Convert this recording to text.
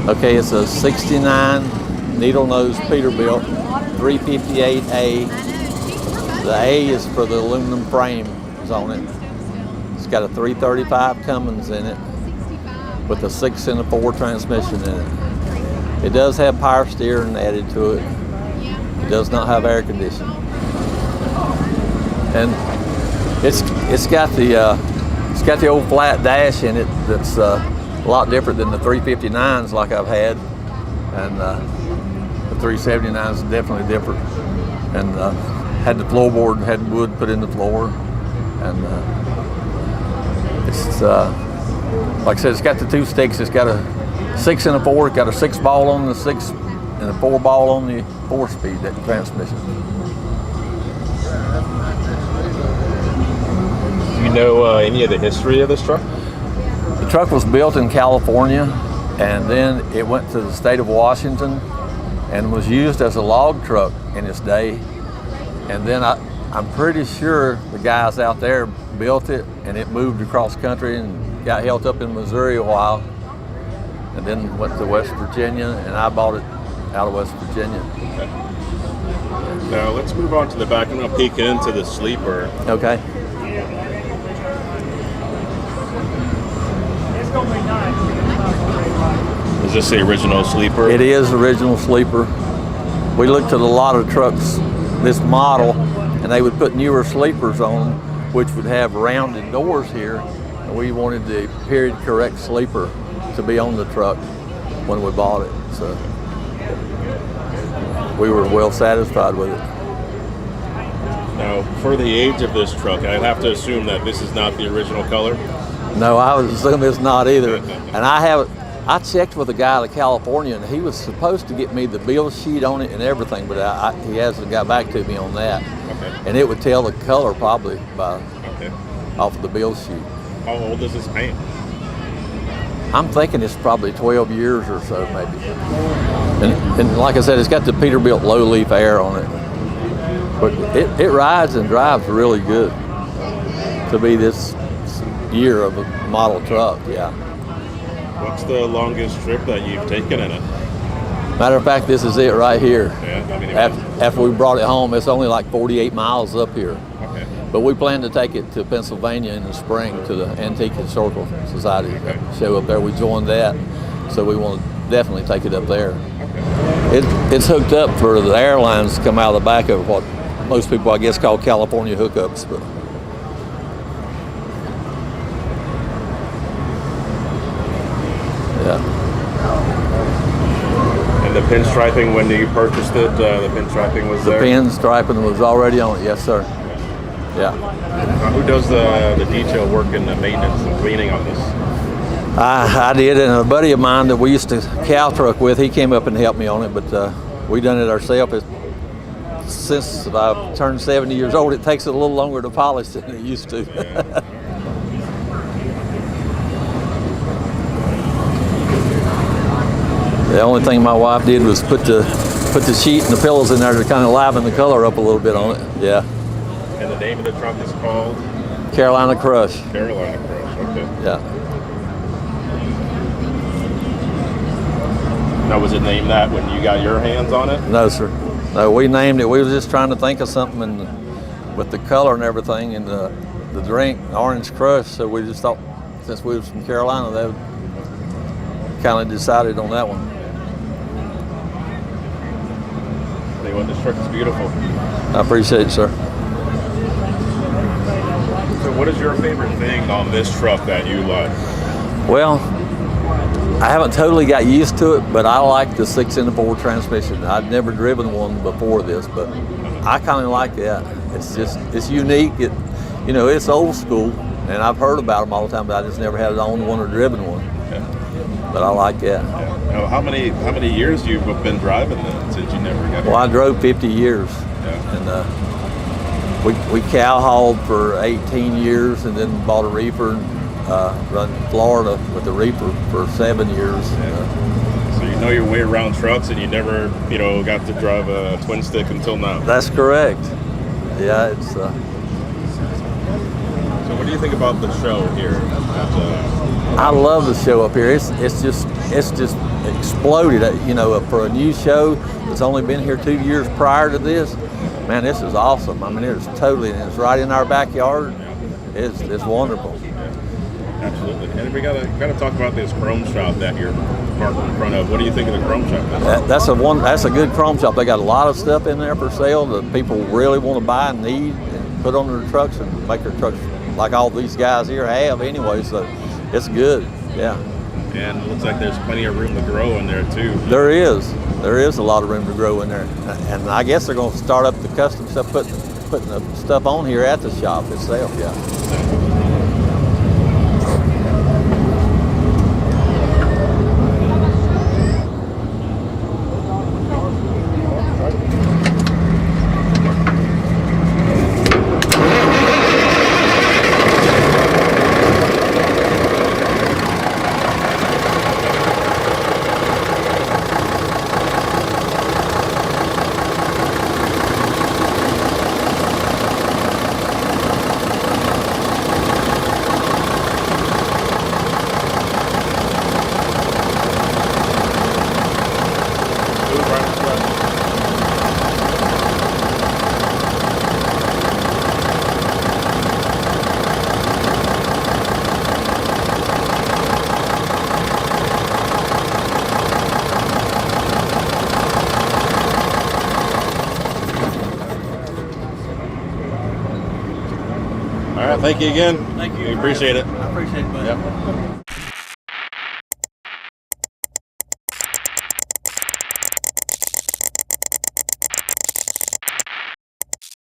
Okay, it's a 69 needle nose Peterbilt 358A. The A is for the aluminum frame is on it. It's got a 335 Cummins in it with a 6 and a 4 transmission in it. It does have power steering added to it. It does not have air conditioning. And it's got the old flat dash in it that's a lot different than the 359s like I've had, and the 379 is definitely different. And had the floorboard, had wood put in the floor, and it's like I said, it's got the 2 sticks. It's got a 6 and a 4. It's got a 6 ball on the 6 and a 4 ball on the 4-speed transmission. Do you know any of the history of this truck? The truck was built in California, and then it went to the state of Washington and was used as a log truck in its day. And then I'm pretty sure the guys out there built it, and it moved across country and got held up in Missouri a while, and then went to West Virginia, and I bought it out of West Virginia. Okay. Now let's move on to the back. I'm going to peek into the sleeper. Okay. Is this the original sleeper? It is original sleeper. We looked at a lot of trucks, this model, and they would put newer sleepers on them, which would have rounded doors here. And we wanted the period correct sleeper to be on the truck when we bought it. So we were well satisfied with it. Now, for the age of this truck, I have to assume that this is not the original color? No, I was assuming it's not either. And I checked with a guy out of California, and he was supposed to get me the bill sheet on it and everything, but he hasn't got back to me on that. Okay. And it would tell the color probably by off of the bill sheet. How old is this paint? I'm thinking it's probably 12 years or so, maybe. And like I said, it's got the Peterbilt low leaf air on it. But it rides and drives really good to be this year of a model truck, yeah. What's the longest trip that you've taken in it? Matter of fact, this is it right here. Yeah, I mean, After we brought it home, it's only like 48 miles up here. Okay. But we plan to take it to Pennsylvania in the spring to the Antique Historical Society show up there. We joined that, so we want to definitely take it up there. Okay. It's hooked up for the airlines to come out of the back of what most people, I guess, call California hookups. But yeah. And the pinstriping, when you purchased it, the pinstriping was there? The pinstriping was already on it, yes, sir. Yeah. Who does the detail work and the maintenance and cleaning on this? I did, and a buddy of mine that we used to cow truck with, he came up and helped me on it, but we done it ourselves. Since I've turned 70 years old, it takes it a little longer to polish than it used to. Yeah. The only thing my wife did was put the sheet and the pillows in there to kind of liven the color up a little bit on it. Yeah. And the name of the truck is called? Carolina Crush. Carolina Crush, okay. Yeah. Now, was it named that when you got your hands on it? No, sir. No, we named it. We were just trying to think of something, and with the color and everything, and the drink, Orange Crush. So we just thought, since we was from Carolina, they kind of decided on that one. Tell you what, this truck is beautiful. I appreciate it, sir. So, what is your favorite thing on this truck that you like? Well, I haven't totally got used to it, but I like the 6 and 4 transmission. I'd never driven one before this, but I kind of like that. It's unique. It's old school, and I've heard about them all the time, but I just never had owned one or driven one. Yeah. But I like that. Yeah. Now, how many years you've been driving then, since you never got? Well, I drove 50 years, and we cow hauled for 18 years, and then bought a reefer. Run Florida with the reefer for 7 years. Yeah. So you know your way around trucks, and you never, got to drive a twin stick until now. That's correct. Yeah, it's. So what What do you think about the show here? I love the show up here. It's just exploded. You know, for a new show that's only been here 2 years prior to this, man, this is awesome. I mean, it's right in our backyard. It's wonderful. Absolutely. And we gotta talk about this chrome shop that you're parked in front of. What do you think of the chrome shop? That's a good chrome shop. They got a lot of stuff in there for sale that people really want to buy and need and put on their trucks and make their trucks like all these guys here have anyway. So it's good. Yeah. And it looks like there's plenty of room to grow in there too. There is a lot of room to grow in there, and I guess they're going to start up the custom stuff, putting the stuff on here at the shop itself. Yeah. All right, thank you again. Thank you. We appreciate it. I appreciate it, buddy. Yep.